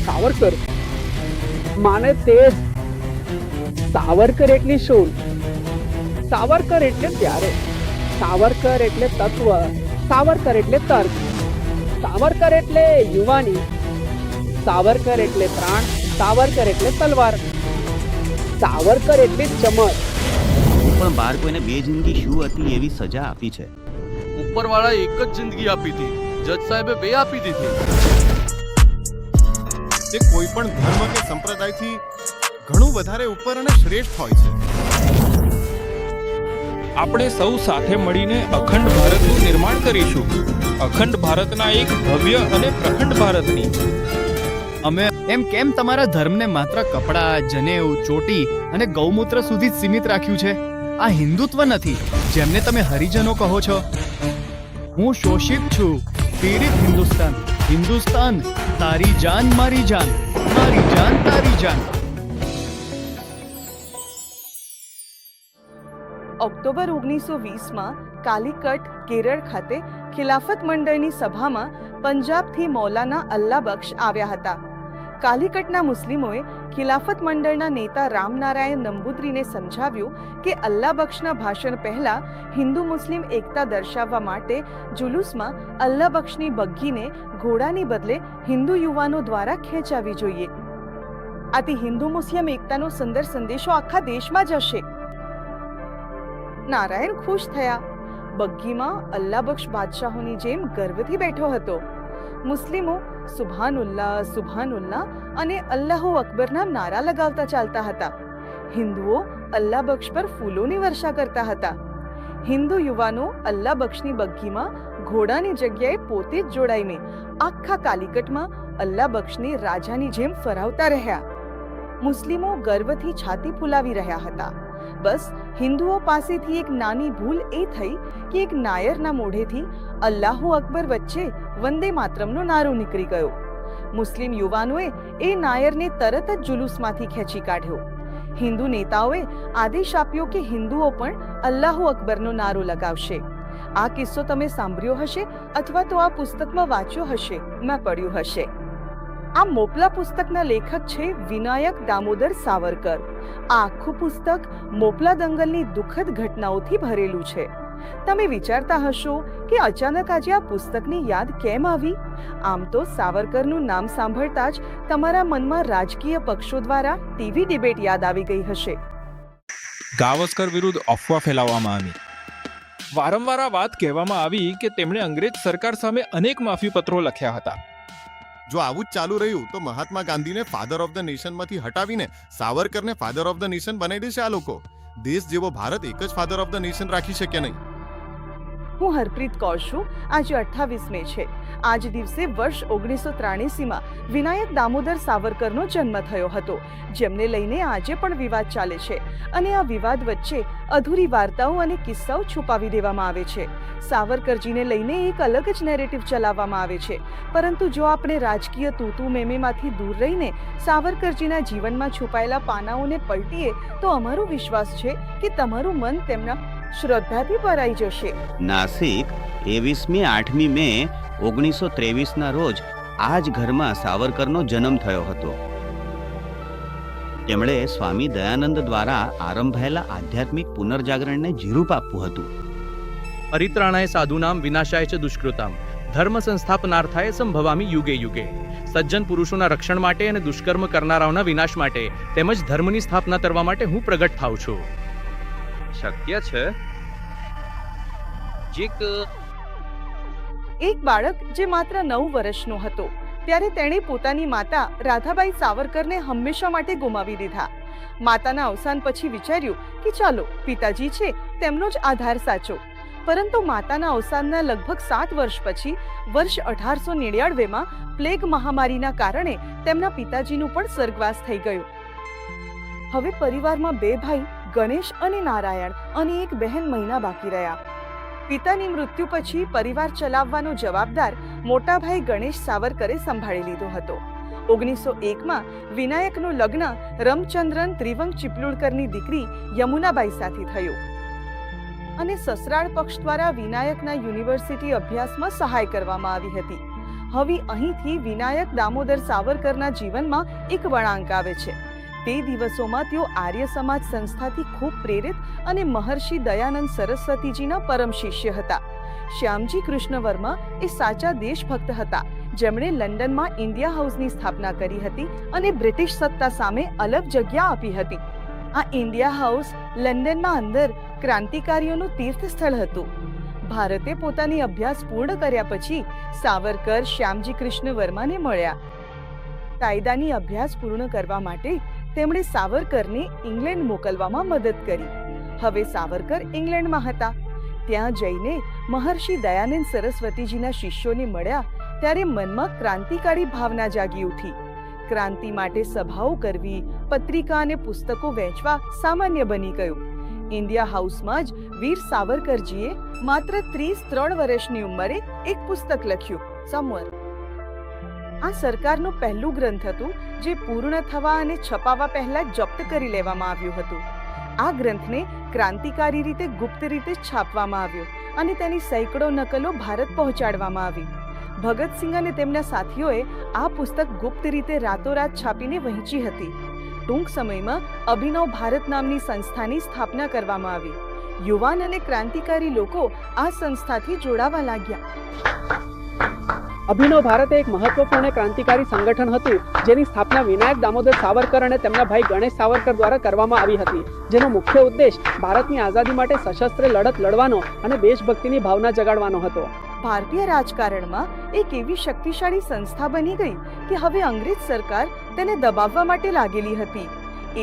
સાવરકર માને તે જ. સાવરકર એટલે શું? સાવરકર એટલે ત્યારે, સાવરકર એટલે તત્વ, સાવરકર એટલે તર્ક, સાવરકર એટલે યુવાની, સાવરકર એટલે પ્રાણ, સાવરકર એટલે તલવાર, સાવરકર એટલે ચમક. પણ બાર કોઈને બે જિંદગી શું હતી એવી સજા આપી છે. ઉપરવાળા એક જ જિંદગી આપી હતી, જજ સાહેબે બે આપી દીધી. તે કોઈ પણ ધર્મ કે સંપ્રદાયથી ઘણું વધારે ઉપર અને શ્રેષ્ઠ હોય છે. આપણે સૌ સાથે મળીને અખંડ ભારતનું નિર્માણ કરીશું. અખંડ ભારતના એક ભવ્ય અને પ્રખંડ ભારતની. અમે એમ કેમ તમારા ધર્મને માત્ર કપડાં, જનેઉ, ચોટી અને ગૌમૂત્ર સુધી જ સીમિત રાખ્યું છે? આ હિન્દુત્વ નથી જેમને તમે હરિજનો કહો છો. હું શોષિત છું, પીડિત હિન્દુસ્તાન. હિન્દુસ્તાન, તારી જાન મારી જાન, મારી જાન તારી જાન. ઓક્ટોબર 1920માં કાલિકટ, કેરળ ખાતે ખિલાફત મંડળની સભામાં પંજાબથી મૌલાના અલ્લાબક્ષ આવ્યા હતા. કાલિકટના મુસ્લિમોએ ખિલાફત મંડળના નેતા રામનારાયણ નંબૂદરીને સમજાવ્યું કે અલ્લાબક્ષના ભાષણ પહેલા હિન્દુ મુસ્લિમ એકતા દર્શાવવા માટે જુલુસમાં અલ્લાબક્ષની બગ્ગીને ઘોડાની બદલે હિન્દુ યુવાનો દ્વારા ખેંચાવી જોઈએ. આથી હિન્દુ મુસ્લિમ એકતાનો સુંદર સંદેશો આખા દેશમાં જશે. નારાયણ ખુશ થયા. બગ્ગીમાં અલ્લાબક્ષ બાદશાહોની જેમ ગર્વથી બેઠો હતો. મુસ્લિમો સુભાનુલ્લાહ, સુભાનુલ્લાહ અને અલ્લાહુ અકબરના નારા લગાવતા ચાલતા હતા. હિન્દુઓ અલ્લાબક્ષ પર ફૂલોની વર્ષા કરતા હતા. હિન્દુ યુવાનો અલ્લાબક્ષની બગ્ગીમાં ઘોડાની જગ્યાએ પોતે જ જોડાઈને આખા કાલિકટમાં અલ્લાબક્ષને રાજાની જેમ ફરાવતા રહ્યા. મુસ્લિમો ગર્વથી છાતી ફૂલાવી રહ્યા હતા. બસ હિન્દુઓ પાસેથી એક નાની ભૂલ એ થઈ કે એક નાયરના મોઢેથી અલ્લાહુ અકબર વચ્ચે વંદે માતરમનો નારો નીકળી ગયો. મુસ્લિમ યુવાનોએ એ નાયરને તરત જ જુલુસમાંથી ખેંચી કાઢ્યો. હિન્દુ નેતાઓએ આદેશ આપ્યો કે હિન્દુઓ પણ અલ્લાહુ અકબરનો નારો લગાવશે. આ કિસ્સો તમે સાંભળ્યો હશે અથવા તો આ પુસ્તકમાં વાંચ્યો હશે, મેં પડ્યું હશે. આ મોપલા પુસ્તકના લેખક છે વિનાયક દામોદર સાવરકર. આ આખું પુસ્તક મોપલા દંગલની દુઃખદ ઘટનાઓથી ભરેલું છે. તમે વિચારતા હશો કે અચાનક આજે આ પુસ્તકની યાદ કેમ આવી? આમ તો સાવરકરનું નામ સાંભળતા જ તમારા મનમાં રાજકીય પક્ષો દ્વારા ટીવી ડિબેટ યાદ આવી ગઈ હશે. ગાવસ્કર વિરુદ્ધ અફવા ફેલાવવામાં આવી. વારંવાર આ વાત કહેવામાં આવી કે તેમણે અંગ્રેજ સરકાર સામે અનેક માફી પત્રો લખ્યા હતા. જો આવું જ ચાલુ રહ્યું તો મહાત્મા ગાંધીને ફાધર ઓફ ધ નેશનમાંથી હટાવીને સાવરકરને ફાધર ઓફ ધ નેશન બનાવી દેશે આ લોકો. દેશ જેવો ભારત એક જ ફાધર ઓફ ધ નેશન રાખી શકે નહીં. હું હરપ્રીત કૌર છું. આજે 28 મે છે. આજ દિવસે વર્ષ 1983માં વિનાયક દામોદર સાવરકરનો જન્મ થયો હતો, જેમને લઈને આજે પણ વિવાદ ચાલે છે. અને આ વિવાદ વચ્ચે અધૂરી વાર્તાઓ અને કિસ્સાઓ છુપાવી દેવામાં આવે છે. સાવરકરજીને લઈને એક અલગ જ નેરેટિવ ચલાવવામાં આવે છે. પરંતુ જો આપણે રાજકીય તૂતુ મેમેમાંથી દૂર રહીને સાવરકરજીના જીવનમાં છુપાયેલા પાનાઓને પલટીએ તો અમારો વિશ્વાસ છે કે તમારું મન તેમના શ્રદ્ધાથી ભરાઈ જશે. નાસિક 21મી 8મી મે 1923ના રોજ આ જ ઘરમાં સાવરકરનો જન્મ થયો હતો. તેમણે સ્વામી દયાનંદ દ્વારા આરંભાયેલા આધ્યાત્મિક પુનર્જાગરણને જીરૂપ આપવું હતું. પરિત્રાણાય સાધુનામ વિનાશાય ચ દુષ્કૃતામ ધર્મ સંસ્થાપનાર્થાય સંભવામી યુગે યુગે. સજ્જન પુરુષોના રક્ષણ માટે અને દુષ્કર્મ કરનારાઓના વિનાશ માટે તેમજ ધર્મની સ્થાપના કરવા માટે હું પ્રગટ થાઉં છું. શક્ય છે? એક બાળક જે માત્ર 9 વર્ષનો હતો ત્યારે તેણે પોતાની માતા રાધાબાઈ સાવરકરને હંમેશા માટે ગુમાવી દીધા. માતાના અવસાન પછી વિચાર્યું કે ચાલો પિતાજી છે તેમનો જ આધાર સાચો. પરંતુ માતાના અવસાનના લગભગ 7 વર્ષ પછી વર્ષ 1899માં પ્લેગ મહામારીના કારણે તેમના પિતાજીનું પણ સ્વર્ગવાસ થઈ ગયું. હવે પરિવારમાં 2 ભાઈ ગણેશ અને નારાયણ અને એક બહેન મહિના બાકી રહ્યા. પિતાની મૃત્યુ પછી પરિવાર ચલાવવાનો જવાબદાર મોટા ભાઈ ગણેશ સાવરકરે સંભાળી લીધો હતો. 1901માં વિનાયકનું લગ્ન રમચંદ્રન ત્રિવંગ ચિપલુડકરની દીકરી યમુનાબાઈ સાથે થયું અને સસરાળ પક્ષ દ્વારા વિનાયકના યુનિવર્સિટી અભ્યાસમાં સહાય કરવામાં આવી હતી. હવે અહીંથી વિનાયક દામોદર સાવરકરના જીવનમાં એક વળાંક આવે છે. તે દિવસોમાં તેઓ આર્ય સમાજ સંસ્થાથી ખૂબ પ્રેરિત અને મહર્ષિ દયાનંદ સરસ્વતીજીના પરમ શિષ્ય હતા. શ્યામજી કૃષ્ણ વર્મા એ સાચા દેશભક્ત હતા, જેમણે લંડનમાં ઇન્ડિયા હાઉસની સ્થાપના કરી હતી અને બ્રિટિશ સત્તા સામે અલગ જગ્યા આપી હતી. આ ઇન્ડિયા હાઉસ લંડનમાં અંદર ક્રાંતિકારીઓનું તીર્થ સ્થળ હતું. ભારતે પોતાની અભ્યાસ પૂર્ણ કર્યા પછી સાવરકર શ્યામજી કૃષ્ણ વર્માને મળ્યા. કાયદાની અભ્યાસ પૂર્ણ કરવા માટે તેમણે સાવરકરને ઇંગ્લેન્ડ મોકલવામાં મદદ કરી. હવે સાવરકર ઇંગ્લેન્ડમાં હતા. ત્યાં જઈને મહર્ષિ દયાનંદ સરસ્વતીજીના શિષ્યોને મળ્યા ત્યારે મનમાં ક્રાંતિકારી ભાવના જાગી ઉઠી. ક્રાંતિ માટે સભાઓ કરવી, પત્રિકા અને પુસ્તકો વહેંચવા સામાન્ય બની ગયું. ઇન્ડિયા હાઉસમાં જ વીર સાવરકરજીએ માત્ર 33 વર્ષની ઉંમરે એક પુસ્તક લખ્યું, સમર. આ સરકારનું પહેલું ગ્રંથ હતું જે પૂર્ણ થવા અને છપાવા પહેલા જપ્ત કરી લેવામાં આવ્યું હતું. આ ગ્રંથને ક્રાંતિકારી રીતે ગુપ્ત રીતે છાપવામાં આવ્યો અને તેની સેંકડો નકલો ભારત પહોંચાડવામાં આવી. ભગતસિંહ અને તેમના સાથીઓએ આ પુસ્તક ગુપ્ત રીતે રાતોરાત છાપીને વહેંચી હતી. ટૂંક સમયમાં અભિનવ ભારત નામની સંસ્થાની સ્થાપના કરવામાં આવી. યુવાન અને ક્રાંતિકારી લોકો આ સંસ્થાથી જોડાવા લાગ્યા. અભિનવ ભારત એક મહત્વપૂર્ણ ક્રાંતિકારી સંગઠન હતું, જેની સ્થાપના વિનાયક દામોદર સાવરકર અને તેમના ભાઈ ગણેશ સાવરકર દ્વારા કરવામાં આવી હતી, જેનો મુખ્ય ઉદ્દેશ ભારતની આઝાદી માટે સશસ્ત્ર લડત લડવાનો અને દેશભક્તિની ભાવના જગાડવાનો હતો. ભારતીય રાજકારણમાં એક એવી શક્તિશાળી સંસ્થા બની ગઈ કે હવે અંગ્રેજ સરકાર તેને દબાવવા માટે લાગેલી હતી.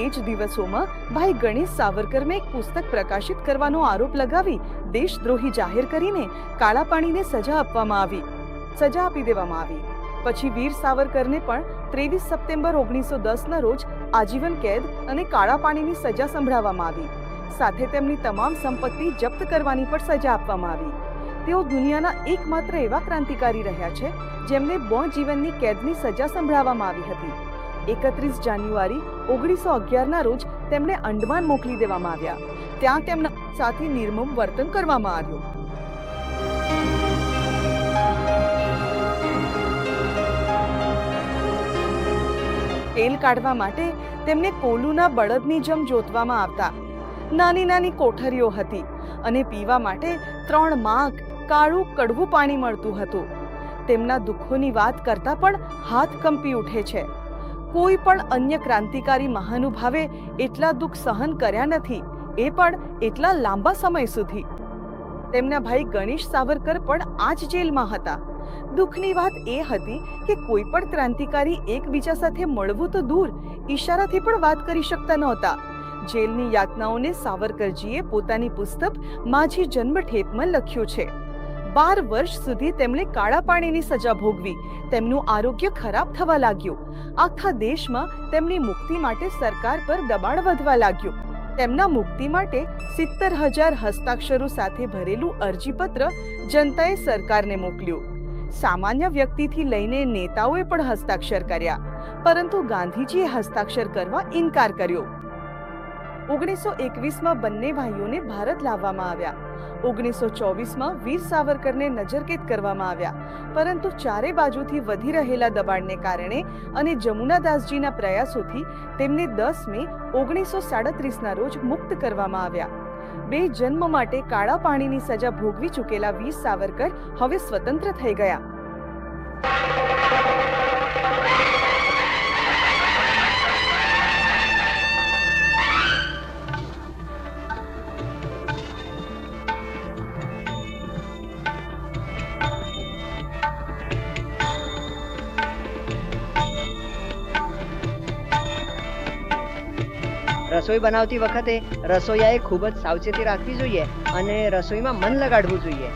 એ જ દિવસોમાં ભાઈ ગણેશ સાવરકરને એક પુસ્તક પ્રકાશિત કરવાનો આરોપ લગાવી દેશદ્રોહી જાહેર કરીને કાળા પાણીને સજા આપી દેવામાં આવી. પછી વીર સાવરકરને પણ 23 સપ્ટેમ્બર 1910 રોજ આજીવન કેદ અને કાળા પાણીની સજા સંભળાવવામાં આવી. સાથે તેમની તમામ સંપત્તિ જપ્ત કરવાની પણ સજા આપવામાં આવી. તેઓ દુનિયાના એકમાત્ર એવા ક્રાંતિકારી રહ્યા છે જેમને જીવનની કેદની સજા સંભળાવવામાં આવી હતી. 31 જાન્યુઆરી 1911 રોજ તેમને અંડમાન મોકલી દેવામાં આવ્યા. ત્યાં તેમના સાથે નિર્મમ વર્તન કરવામાં આવ્યું. તેલ કાઢવા માટે તેમને કોલુના બળદની જેમ જોતવામાં આવતા. નાની નાની કોઠરીઓ હતી અને પીવા માટે 3 માગ કાળું કડવું પાણી મળતું હતું. તેમના દુઃખોની વાત કરતા પણ હાથ કંપી ઉઠે છે. કોઈ પણ અન્ય ક્રાંતિકારી મહાનુભાવે એટલા દુઃખ સહન કર્યા નથી, એ પણ એટલા લાંબા સમય સુધી. તેમના ભાઈ ગણેશ સાવરકર પણ આ જ જેલમાં હતા. દુઃખની વાત એ હતી કે કોઈ પણ ક્રાંતિકારી એકબીજા સાથે મળવું તો દૂર, ઈશારાથી પણ વાત કરી શકતા નહોતા. જેલની યાતનાઓને સાવરકરજીએ પોતાની પુસ્તક माझी જન્મઠેપમાં લખ્યું છે. 12 વર્ષ સુધી તેમણે કાળા પાણીની સજા ભોગવી. તેમનું આરોગ્ય ખરાબ થવા લાગ્યું. આખા દેશમાં તેમની મુક્તિ માટે સરકાર પર દબાણ વધવા લાગ્યું. તેમના મુક્તિ માટે 70,000 હસ્તાક્ષરો સાથે ભરેલું અરજીપત્ર જનતાએ સરકારને મોકલ્યું. સામાન્ય વ્યક્તિથી લઈને નેતાઓએ પણ હસ્તાક્ષર કર્યા, પરંતુ ગાંધીજીએ હસ્તાક્ષર કરવા ઇનકાર કર્યો. 1921માં બંને ભાઈઓને ભારત લાવવામાં આવ્યા. 1924માં વીર સાવરકરને નજરકેદ કરવામાં આવ્યા, પરંતુ ચારે બાજુથી વધી રહેલા દબાણને કારણે અને જમુનાદાસજીના પ્રયાસોથી તેમને 10 મે 1937ના રોજ મુક્ત કરવામાં આવ્યા. 2 જન્મ માટે કાળા પાણીની સજા ભોગવી ચૂકેલા વીર સાવરકર હવે સ્વતંત્ર થઈ ગયા. રસોઈ બનાવતી વખતે રસોઈયાએ ખૂબ જ સાવચેતી રાખવી જોઈએ અને રસોઈમાં મન લગાડવું જોઈએ.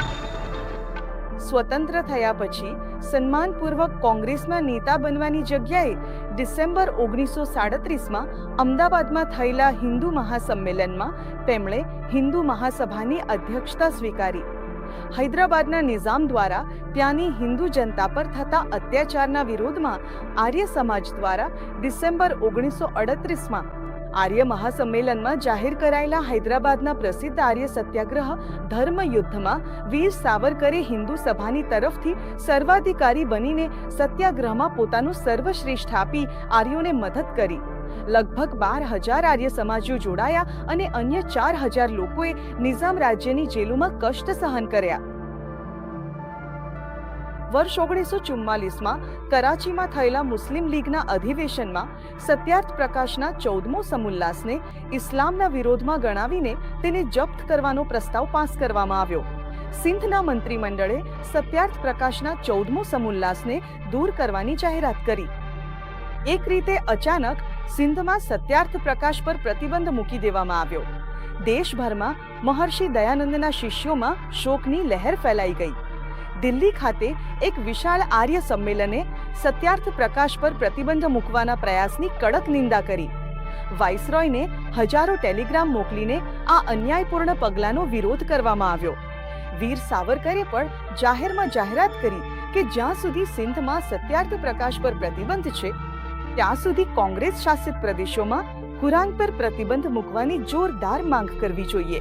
સ્વતંત્ર થયા પછી સન્માનપૂર્વક કોંગ્રેસના નેતા બનવાની જગ્યાએ ડિસેમ્બર 1937માં અમદાવાદમાં થયેલા હિન્દુ મહાસંમેલનમાં તેમણે હિન્દુ મહાસભાની અધ્યક્ષતા સ્વીકારી. હૈદરાબાદના નિઝામ દ્વારા ત્યાંની હિન્દુ જનતા પર થતા અત્યાચારના વિરોધમાં આર્ય સમાજ દ્વારા ડિસેમ્બર 1938માં આર્ય મહાસંમેલનમાં જાહેર કરાયેલા હૈદરાબાદના પ્રસિદ્ધ આર્ય સત્યાગ્રહ ધર્મ યુદ્ધમાં વીર સાવરકરે હિન્દુ સભાની તરફથી સર્વાધિકારી બનીને સત્યાગ્રહમાં પોતાનું સર્વશ્રેષ્ઠ આપી આર્યોને મદદ કરી. લગભગ 12,000 આર્ય સમાજીઓ જોડાયા અને અન્ય 4,000 લોકોએ નિઝામ રાજ્યની જેલોમાં કષ્ટ સહન કર્યા. વર્ષ 1944માં કરાચીમાં થયેલા મુસ્લિમ લીગના અધિવેશનમાં સત્યાર્થ પ્રકાશના 14મો સમુલ્લાસને ઇસ્લામના વિરોધમાં ગણાવીને તેને જપ્ત કરવાનો પ્રસ્તાવ પાસ કરવામાં આવ્યો. સિંધના મંત્રીમંડળે સત્યાર્થ પ્રકાશના 14મો સમુલ્લાસને દૂર કરવાની જાહેરાત કરી. એક રીતે અચાનક સિંધમાં સત્યાર્થ પ્રકાશ પર પ્રતિબંધ મૂકી દેવામાં આવ્યો. દેશભરમાં મહર્ષિ દયાનંદના શિષ્યોમાં શોકની લહેર ફેલાઈ ગઈ. દિલ્હી ખાતે એક વિશાળ આર્ય સંમેલને સત્યાર્થ પ્રકાશ પર પ્રતિબંધ મૂકવાના પ્રયાસની કડક નિંદા કરી. વાઇસરોયને હજારો ટેલિગ્રામ મોકલીને આ અન્યાયપૂર્ણ પગલાંનો વિરોધ કરવામાં આવ્યો. વીર સાવરકરે પણ જાહેરમાં જાહેરાત કરી કે જ્યાં સુધી સિંધમાં સત્યાર્થ પ્રકાશ પર પ્રતિબંધ છે ત્યાં સુધી કોંગ્રેસ શાસિત પ્રદેશોમાં કુરાન પર પ્રતિબંધ મૂકવાની જોરદાર માંગ કરવી જોઈએ.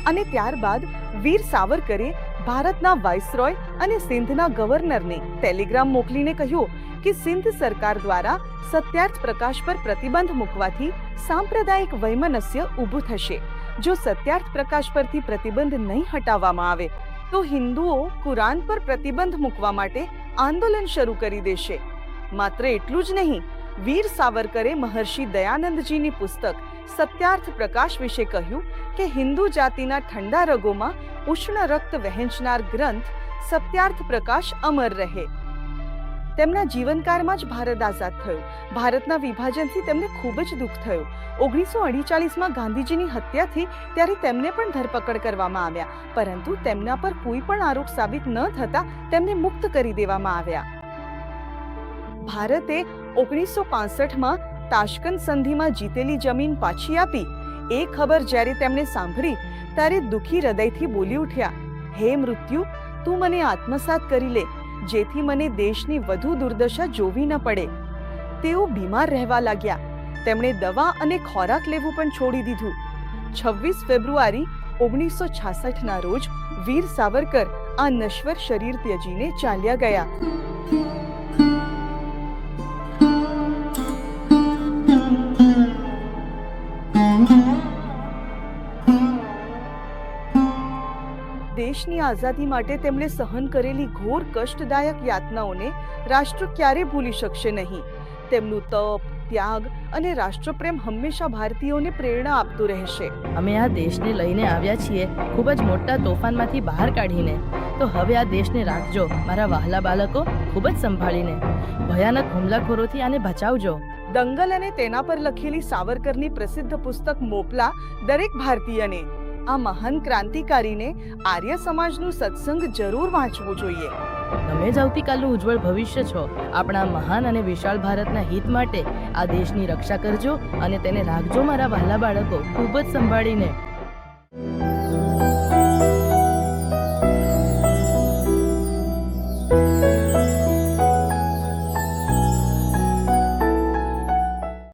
અને ત્યારબાદ વીર સાવરકરે ભારતના વાઇસરોય અને સિંધના ગવર્નરને ટેલિગ્રામ મોકલીને કહ્યું કે સિંધ સરકાર દ્વારા સત્યાર્થ પ્રકાશ પર પ્રતિબંધ મૂકવાથી સાંપ્રદાયિક વૈમનસ્ય ઊભું થશે. જો સત્યાર્થ પ્રકાશ પરથી પ્રતિબંધ નહીં હટાવવામાં આવે તો હિન્દુઓ કુરાન પર પ્રતિબંધ મૂકવા માટે આંદોલન શરૂ કરી દેશે. માત્ર એટલું જ નહીં, વીર સાવરકરે મહર્ષિ દયાનંદજીની પુસ્તક સત્યાર્થ પ્રકાશ વિશે કહ્યું કે હિન્દુ જાતિના ઠંડા રગોમાં ઉષ્ણ રક્ત વહેંચનાર ગ્રંથ સત્યાર્થ પ્રકાશ અમર રહે. તેમના જીવનકાળમાં જ ભારત આઝાદ થયું. ભારતના વિભાજનથી તેમને ખૂબ જ દુઃખ થયું. 1948માં ગાંધીજીની હત્યા થઈ ત્યારે તેમને પણ ધરપકડ કરવામાં આવ્યા, પરંતુ તેમના પર કોઈ પણ આરોપ સાબિત ન થતા તેમને મુક્ત કરી દેવામાં આવ્યા. ભારતે 1965માં તાશ્કંદ સંધિમાં જીતેલી જમીન પાછી આપી એ ખબર જ્યારે તેમણે સાંભળી ત્યારે દુઃખી હૃદયથી બોલી ઉઠ્યા, હે મૃત્યુ, તું મને આત્મસાત કરી લે, જેથી મને દેશની વધુ દુર્દશા જોવી ન પડે. તેઓ બીમાર રહેવા લાગ્યા. તેમણે દવા અને ખોરાક લેવું પણ છોડી દીધું. 26 ફેબ્રુઆરી 1966ના રોજ વીર સાવરકર આ નશ્વર શરીર ત્યજીને ચાલ્યા ગયા. દેશની આઝાદી માટે તેમણે સહન કરેલી ઘોર કષ્ટદાયક યાતનાઓને રાષ્ટ્ર ક્યારે ભૂલી શકશે નહીં. તેમનું તપ, ત્યાગ અને રાષ્ટ્રપ્રેમ હંમેશા ભારતીયોને પ્રેરણા આપતું રહેશે. અમે આ દેશને લઈને આવ્યા છીએ ખૂબ જ મોટા તોફાનમાંથી બહાર કાઢીને. તો હવે આ દેશને રાખજો મારા વહાલા બાળકો, ખૂબ જ સંભાળીને. ભયાનક હુમલાખોરોથી આને બચાવજો. દંગલ અને તેના પર લખેલી સાવરકરની પ્રસિદ્ધ પુસ્તક મોકલા દરેક ભારતીયને. આ મહાન ક્રાંતિકારીને આર્ય સમાજનું સત્સંગ જરૂર વાંચવું જોઈએ. તમે જ આવતીકાલનું ઉજ્જવળ ભવિષ્ય છો. આપણા મહાન અને વિશાળ ભારતના હિત માટે આ દેશની રક્ષા કરજો અને તેને રાખજો મારા વહાલા બાળકો, ખૂબ જ સંભાળીને.